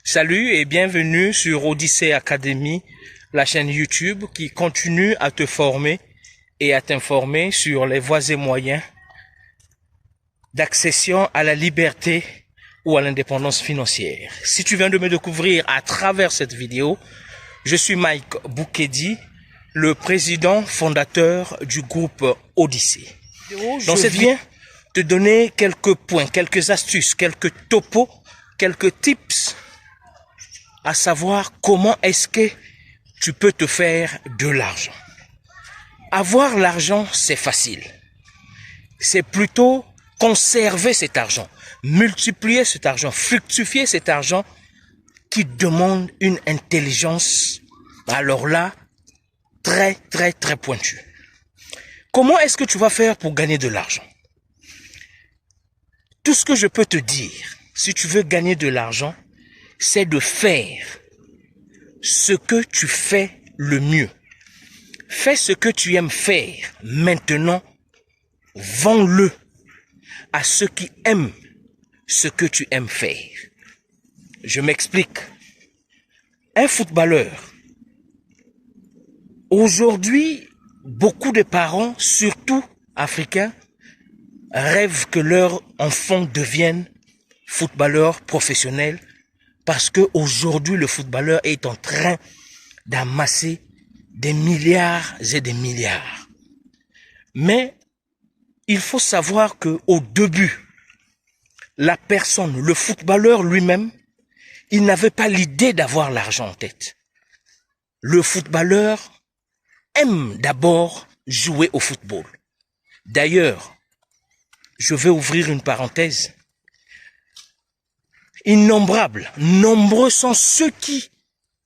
Salut et bienvenue sur Odyssey Academy, la chaîne YouTube qui continue à te former et à t'informer sur les voies et moyens d'accession à la liberté ou à l'indépendance financière. Si tu viens de me découvrir à travers cette vidéo, je suis Mike Boukedi, le président fondateur du groupe Odyssey. Dans cette vidéo, te donner quelques points, quelques astuces, quelques topos, quelques tips à savoir comment est-ce que tu peux te faire de l'argent. Avoir l'argent, c'est facile. C'est plutôt conserver cet argent, multiplier cet argent, fructifier cet argent qui demande une intelligence, alors là, très pointue. Comment est-ce que tu vas faire pour gagner de l'argent? Tout ce que je peux te dire, si tu veux gagner de l'argent, c'est de faire ce que tu fais le mieux. Fais ce que tu aimes faire. Maintenant, vends-le à ceux qui aiment ce que tu aimes faire. Je m'explique. Un footballeur. Aujourd'hui, beaucoup de parents, surtout africains, rêvent que leurs enfants deviennent footballeurs professionnels parce qu'aujourd'hui, le footballeur est en train d'amasser des milliards et des milliards. Mais il faut savoir qu'au début, la personne, le footballeur lui-même, il n'avait pas l'idée d'avoir l'argent en tête. Le footballeur aime d'abord jouer au football. D'ailleurs, je vais ouvrir une parenthèse. Innombrables, nombreux sont ceux qui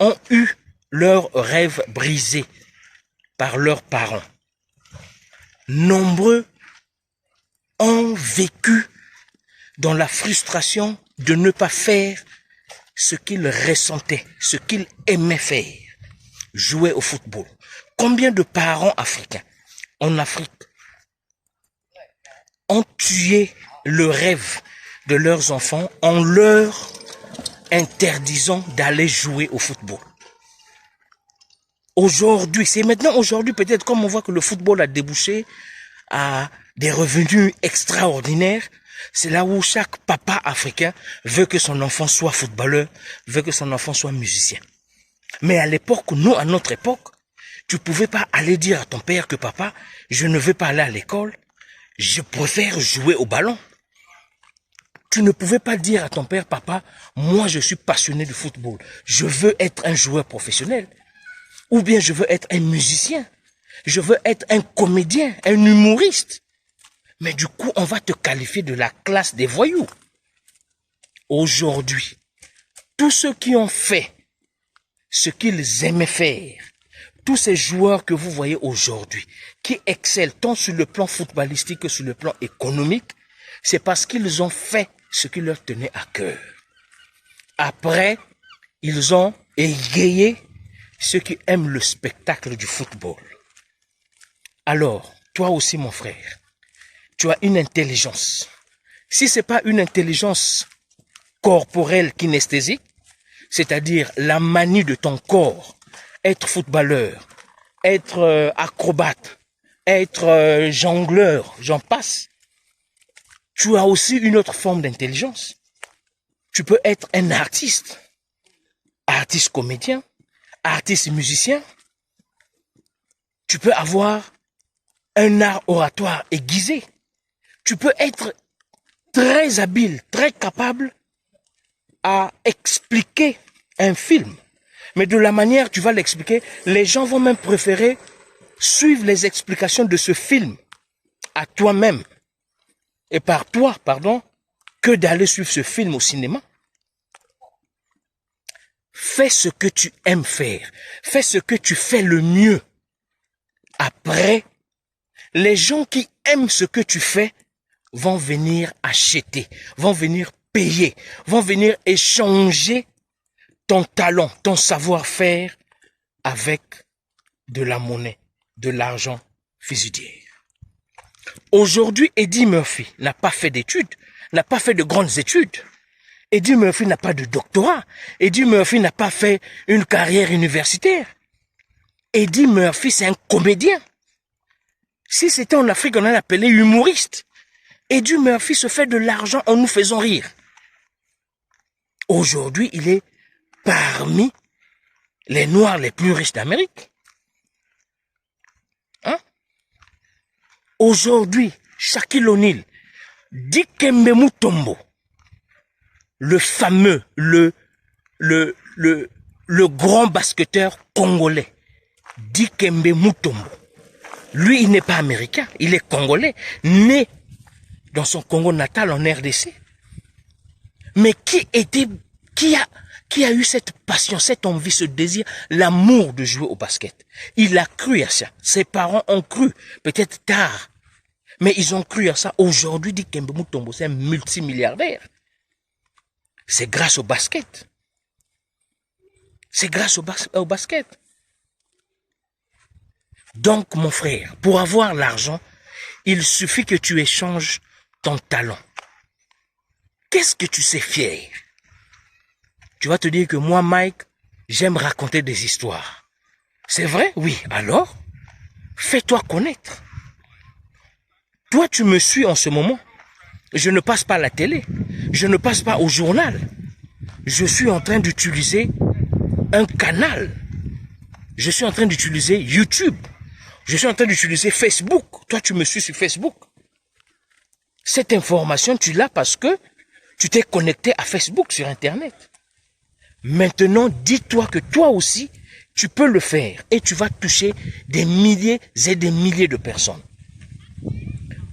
ont eu leurs rêves brisés par leurs parents. Nombreux ont vécu dans la frustration de ne pas faire ce qu'ils ressentaient, ce qu'ils aimaient faire, jouer au football. Combien de parents africains en Afrique ont tué le rêve de leurs enfants en leur interdisant d'aller jouer au football? Aujourd'hui, c'est maintenant aujourd'hui peut-être comme on voit que le football a débouché à des revenus extraordinaires, c'est là où chaque papa africain veut que son enfant soit footballeur, veut que son enfant soit musicien. Mais à l'époque, nous, à notre époque, tu pouvais pas aller dire à ton père que papa, je ne veux pas aller à l'école, je préfère jouer au ballon. Tu ne pouvais pas dire à ton père, papa, moi je suis passionné de football, je veux être un joueur professionnel, ou bien je veux être un musicien, je veux être un comédien, un humoriste. Mais du coup, on va te qualifier de la classe des voyous. Aujourd'hui, tous ceux qui ont fait ce qu'ils aimaient faire, tous ces joueurs que vous voyez aujourd'hui, qui excellent tant sur le plan footballistique que sur le plan économique, c'est parce qu'ils ont fait ce qui leur tenait à cœur. Après, ils ont égayé ceux qui aiment le spectacle du football. Alors, toi aussi mon frère, tu as une intelligence. Si ce n'est pas une intelligence corporelle kinesthésique, c'est-à-dire la manie de ton corps, être footballeur, être acrobate, être jongleur, j'en passe, tu as aussi une autre forme d'intelligence. Tu peux être un artiste, artiste comédien, artiste musicien. Tu peux avoir un art oratoire aiguisé. Tu peux être très habile, très capable à expliquer un film. Mais de la manière que tu vas l'expliquer, les gens vont même préférer suivre les explications de ce film à toi-même. Et par toi, pardon, que d'aller suivre ce film au cinéma. Fais ce que tu aimes faire. Fais ce que tu fais le mieux. Après, les gens qui aiment ce que tu fais vont venir acheter, vont venir payer, vont venir échanger ton talent, ton savoir-faire avec de la monnaie, de l'argent fiduciaire. Aujourd'hui, Eddie Murphy n'a pas fait d'études, n'a pas fait de grandes études. Eddie Murphy n'a pas de doctorat. Eddie Murphy n'a pas fait une carrière universitaire. Eddie Murphy, c'est un comédien. Si c'était en Afrique, on allait l'appeler humoriste. Eddie Murphy se fait de l'argent en nous faisant rire. Aujourd'hui, il est parmi les Noirs les plus riches d'Amérique. Hein? Aujourd'hui, Shaquille O'Neal, Dikembe Mutombo, le fameux, le grand basketteur congolais, Dikembe Mutombo. Lui, il n'est pas américain, il est congolais, né dans son Congo natal en RDC. Mais qui a eu cette passion, cette envie, ce désir, l'amour de jouer au basket? Il a cru à ça. Ses parents ont cru, peut-être tard, mais ils ont cru à ça. Aujourd'hui, Dikembe Mutombo, c'est un multimilliardaire. C'est grâce au basket. C'est grâce au basket. Donc, mon frère, pour avoir l'argent, il suffit que tu échanges ton talent. Qu'est-ce que tu sais faire? Tu vas te dire que moi, Mike, j'aime raconter des histoires. C'est vrai? Oui. Alors, fais-toi connaître. Toi, tu me suis en ce moment. Je ne passe pas à la télé. Je ne passe pas au journal. Je suis en train d'utiliser un canal. Je suis en train d'utiliser YouTube. Je suis en train d'utiliser Facebook. Toi, tu me suis sur Facebook. Cette information, tu l'as parce que tu t'es connecté à Facebook sur Internet. Maintenant, dis-toi que toi aussi, tu peux le faire et tu vas toucher des milliers et des milliers de personnes.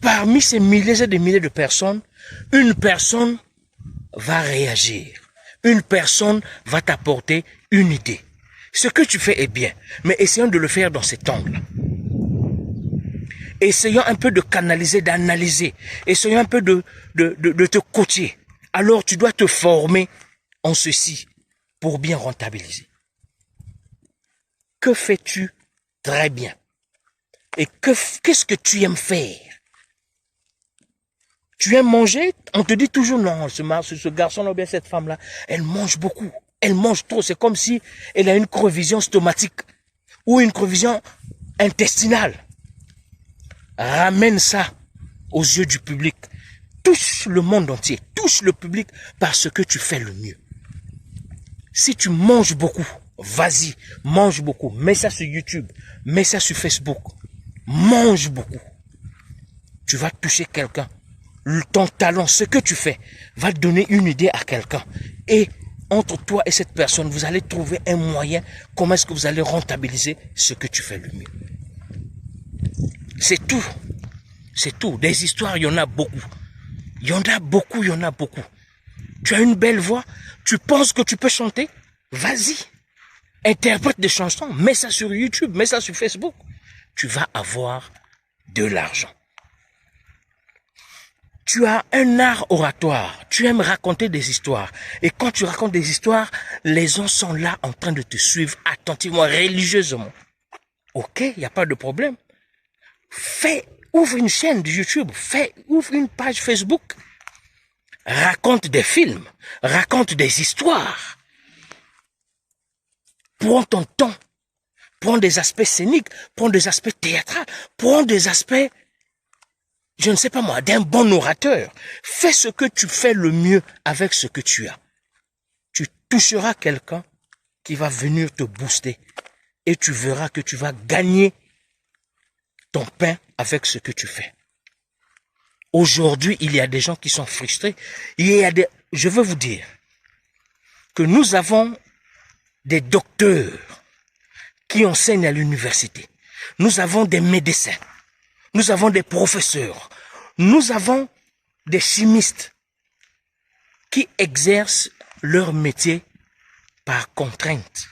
Parmi ces milliers et des milliers de personnes, une personne va réagir. Une personne va t'apporter une idée. Ce que tu fais est bien, mais essayons de le faire dans cet angle. Essayons un peu de canaliser, d'analyser. Essayons un peu de te coacher. Alors tu dois te former en ceci pour bien rentabiliser. Que fais-tu très bien? Et qu'est-ce que tu aimes faire? Tu aimes manger? On te dit toujours non, ce garçon-là ou bien cette femme-là, elle mange beaucoup. Elle mange trop. C'est comme si elle a une crevision stomatique ou une crevision intestinale. Ramène ça aux yeux du public. Touche le monde entier. Touche le public parce que tu fais le mieux. Si tu manges beaucoup, vas-y, mange beaucoup. Mets ça sur YouTube. Mets ça sur Facebook. Mange beaucoup. Tu vas toucher quelqu'un. Ton talent, ce que tu fais, va donner une idée à quelqu'un. Et entre toi et cette personne, vous allez trouver un moyen. Comment est-ce que vous allez rentabiliser ce que tu fais le mieux? C'est tout. C'est tout. Des histoires, il y en a beaucoup. Il y en a beaucoup, il y en a beaucoup. Tu as une belle voix. Tu penses que tu peux chanter? Vas-y. Interprète des chansons. Mets ça sur YouTube. Mets ça sur Facebook. Tu vas avoir de l'argent. Tu as un art oratoire. Tu aimes raconter des histoires. Et quand tu racontes des histoires, les gens sont là en train de te suivre attentivement, religieusement. Ok, il n'y a pas de problème. Ouvre une chaîne de YouTube. Ouvre une page Facebook. Raconte des films. Raconte des histoires. Prends ton temps. Prends des aspects scéniques. Prends des aspects théâtraux. Prends des aspects, je ne sais pas moi, d'un bon orateur. Fais ce que tu fais le mieux avec ce que tu as. Tu toucheras quelqu'un qui va venir te booster. Et tu verras que tu vas gagner ton pain avec ce que tu fais. Aujourd'hui, il y a des gens qui sont frustrés. Je veux vous dire que nous avons des docteurs qui enseignent à l'université. Nous avons des médecins. Nous avons des professeurs. Nous avons des chimistes qui exercent leur métier par contrainte.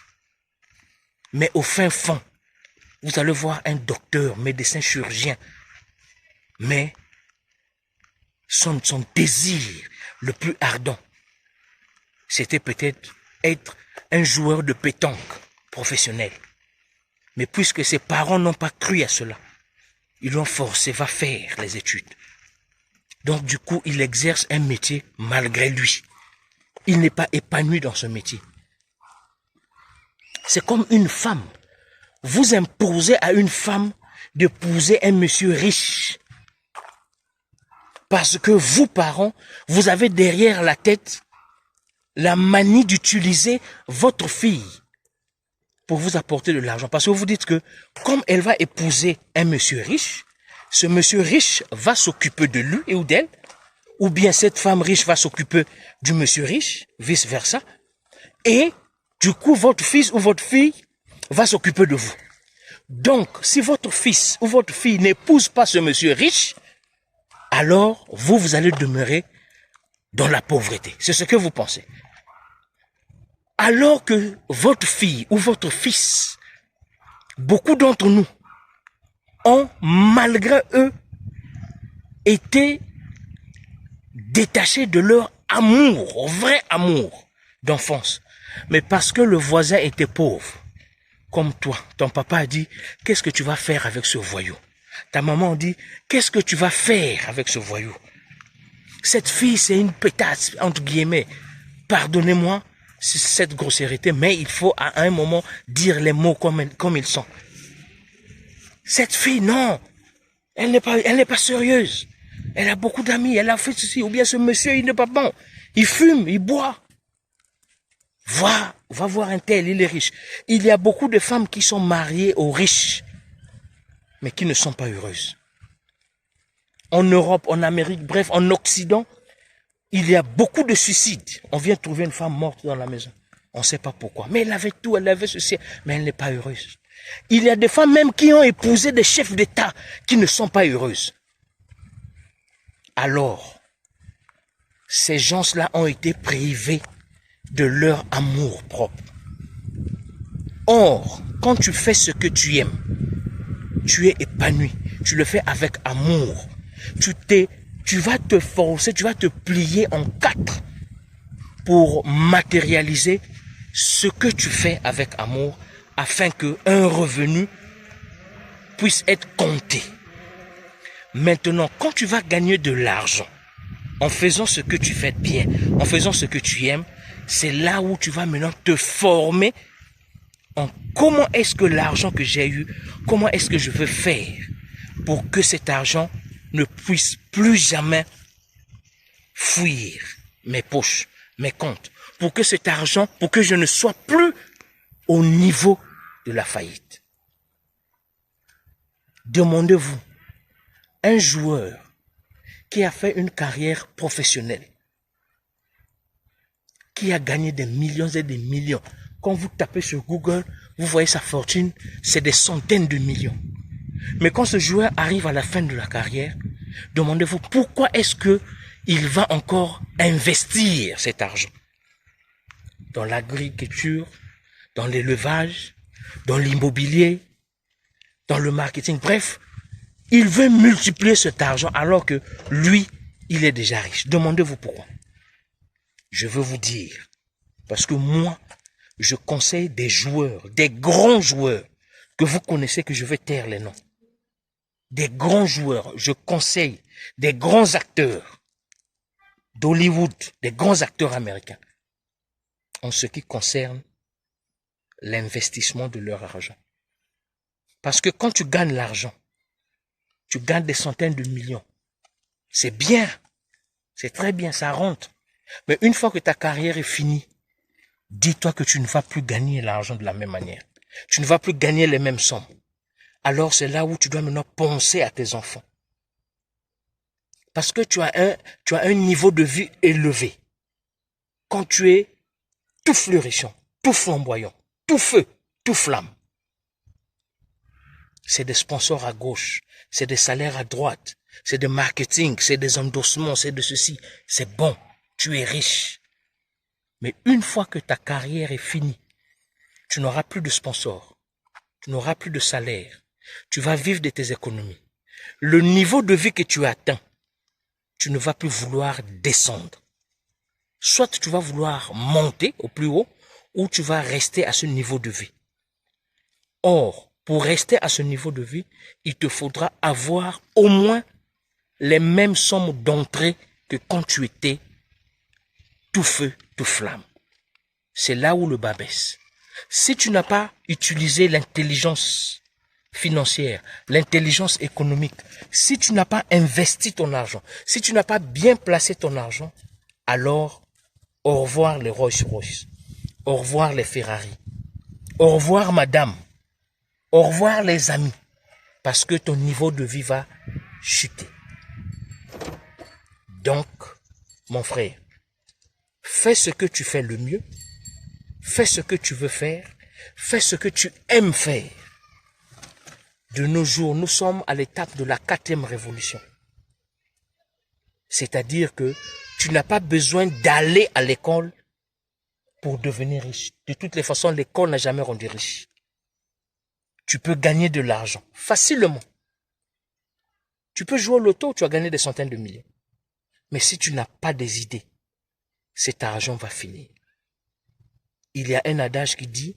Mais au fin fond, vous allez voir un docteur, médecin, chirurgien. Mais son désir le plus ardent, c'était peut-être être un joueur de pétanque professionnel. Mais puisque ses parents n'ont pas cru à cela, ils l'ont forcé, va faire les études. Donc du coup, il exerce un métier malgré lui. il n'est pas épanoui dans ce métier. C'est comme une femme. Vous imposez à une femme d'épouser un monsieur riche. Parce que vous, parents, vous avez derrière la tête la manie d'utiliser votre fille pour vous apporter de l'argent. Parce que vous dites que comme elle va épouser un monsieur riche, ce monsieur riche va s'occuper de lui et ou d'elle, ou bien cette femme riche va s'occuper du monsieur riche, vice-versa, et du coup votre fils ou votre fille va s'occuper de vous. Donc, si votre fils ou votre fille n'épouse pas ce monsieur riche, alors vous allez demeurer dans la pauvreté. C'est ce que vous pensez. Alors que votre fille ou votre fils, beaucoup d'entre nous ont, malgré eux, été détachés de leur amour, vrai amour d'enfance. Mais parce que le voisin était pauvre, comme toi, ton papa a dit, qu'est-ce que tu vas faire avec ce voyou? Ta maman dit, qu'est-ce que tu vas faire avec ce voyou? Cette fille, c'est une pétasse, entre guillemets. Pardonnez-moi cette grossièreté, mais il faut à un moment dire les mots comme ils sont. Cette fille, non, elle n'est pas sérieuse. Elle a beaucoup d'amis, elle a fait ceci, ou bien ce monsieur, il n'est pas bon. Il fume, il boit. Va voir un tel, il est riche. Il y a beaucoup de femmes qui sont mariées aux riches, mais qui ne sont pas heureuses. En Europe, en Amérique, bref, en Occident, il y a beaucoup de suicides. On vient trouver une femme morte dans la maison. On ne sait pas pourquoi. Mais elle avait tout, elle avait ceci, mais elle n'est pas heureuse. Il y a des femmes même qui ont épousé des chefs d'État qui ne sont pas heureuses. Alors, ces gens-là ont été privés de leur amour propre. Or, quand tu fais ce que tu aimes, tu es épanoui, tu le fais avec amour, tu vas te forcer, tu vas te plier en quatre pour matérialiser ce que tu fais avec amour afin qu'un revenu puisse être compté. Maintenant, quand tu vas gagner de l'argent en faisant ce que tu fais bien, en faisant ce que tu aimes, c'est là où tu vas maintenant te former en comment est-ce que l'argent que j'ai eu, comment est-ce que je veux faire pour que cet argent ne puisse plus jamais fuir mes poches, mes comptes, pour que cet argent, pour que je ne sois plus au niveau de la faillite. Demandez-vous, un joueur qui a fait une carrière professionnelle, qui a gagné des millions et des millions. Quand vous tapez sur Google, vous voyez sa fortune, c'est des centaines de millions. Mais quand ce joueur arrive à la fin de la carrière, demandez-vous pourquoi est-ce que il va encore investir cet argent dans l'agriculture, dans l'élevage, dans l'immobilier, dans le marketing. Bref, il veut multiplier cet argent alors que lui, il est déjà riche. Demandez-vous pourquoi. Je veux vous dire, parce que moi, je conseille des joueurs, des grands joueurs, que vous connaissez, que je vais taire les noms. Des grands joueurs, je conseille des grands acteurs d'Hollywood, des grands acteurs américains, en ce qui concerne l'investissement de leur argent. Parce que quand tu gagnes l'argent, tu gagnes des centaines de millions. C'est bien, c'est très bien, ça rentre. Mais une fois que ta carrière est finie, dis-toi que tu ne vas plus gagner l'argent de la même manière. Tu ne vas plus gagner les mêmes sommes. Alors c'est là où tu dois maintenant penser à tes enfants. Parce que tu as un niveau de vie élevé. Quand tu es tout fleurissant, tout flamboyant, tout feu, tout flamme. C'est des sponsors à gauche, c'est des salaires à droite, c'est des marketing, c'est des endorsements, c'est de ceci. C'est bon, tu es riche. Mais une fois que ta carrière est finie, tu n'auras plus de sponsors, tu n'auras plus de salaire, tu vas vivre de tes économies. Le niveau de vie que tu atteins, tu ne vas plus vouloir descendre. Soit tu vas vouloir monter au plus haut, ou tu vas rester à ce niveau de vie. Or, pour rester à ce niveau de vie, il te faudra avoir au moins les mêmes sommes d'entrée que quand tu étais tout feu, te flamme. C'est là où le bas baisse. Si tu n'as pas utilisé l'intelligence financière, l'intelligence économique, si tu n'as pas investi ton argent, si tu n'as pas bien placé ton argent, alors au revoir les Rolls-Royce, au revoir les Ferrari, au revoir madame, au revoir les amis, parce que ton niveau de vie va chuter. Donc, mon frère, fais ce que tu fais le mieux, fais ce que tu veux faire, fais ce que tu aimes faire. De nos jours, nous sommes à l'étape de la 4e révolution. C'est-à-dire que tu n'as pas besoin d'aller à l'école pour devenir riche. De toutes les façons, l'école n'a jamais rendu riche. Tu peux gagner de l'argent facilement. Tu peux jouer au loto, tu vas gagner des centaines de millions. Mais si tu n'as pas des idées, cet argent va finir. Il y a un adage qui dit,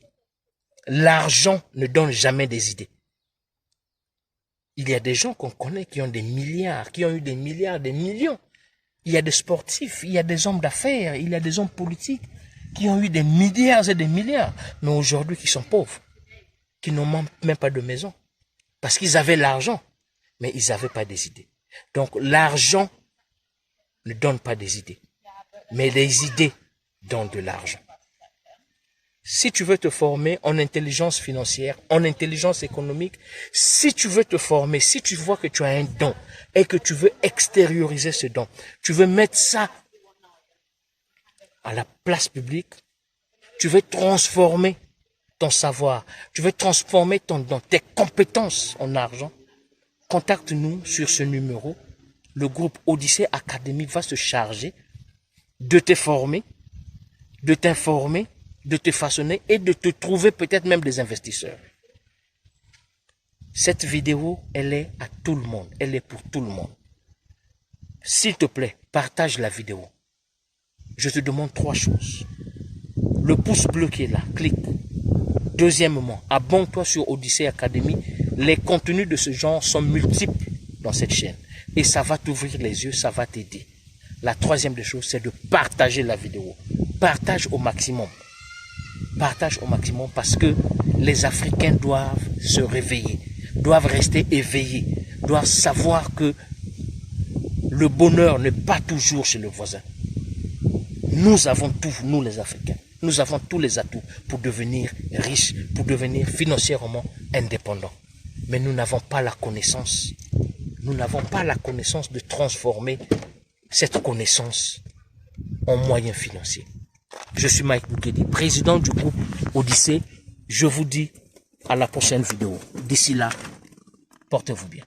l'argent ne donne jamais des idées. Il y a des gens qu'on connaît qui ont des milliards, qui ont eu des milliards, des millions. Il y a des sportifs, il y a des hommes d'affaires, il y a des hommes politiques qui ont eu des milliards et des milliards, mais aujourd'hui qui sont pauvres, qui n'ont même pas de maison. Parce qu'ils avaient l'argent, mais ils n'avaient pas des idées. Donc l'argent ne donne pas des idées, mais les idées donnent de l'argent. Si tu veux te former en intelligence financière, en intelligence économique, si tu veux te former, si tu vois que tu as un don et que tu veux extérioriser ce don, tu veux mettre ça à la place publique, tu veux transformer ton savoir, tu veux transformer ton don, tes compétences en argent, contacte-nous sur ce numéro. Le groupe Odyssée Academy va se charger de te former, de t'informer, de te façonner et de te trouver peut-être même des investisseurs. Cette vidéo, elle est à tout le monde. Elle est pour tout le monde. S'il te plaît, partage la vidéo. Je te demande 3 choses. Le pouce bleu qui est là, clique. Deuxièmement, abonne-toi sur Odyssée Academy. Les contenus de ce genre sont multiples dans cette chaîne. Et ça va t'ouvrir les yeux, ça va t'aider. La troisième des choses, c'est de partager la vidéo. Partage au maximum. Partage au maximum parce que les Africains doivent se réveiller, doivent rester éveillés, doivent savoir que le bonheur n'est pas toujours chez le voisin. Nous avons tout, nous les Africains. Nous avons tous les atouts pour devenir riches, pour devenir financièrement indépendants. Mais nous n'avons pas la connaissance. Nous n'avons pas la connaissance de transformer cette connaissance en moyens financiers. Je suis Mike Boukedi, président du groupe Odyssée. Je vous dis à la prochaine vidéo. D'ici là, portez-vous bien.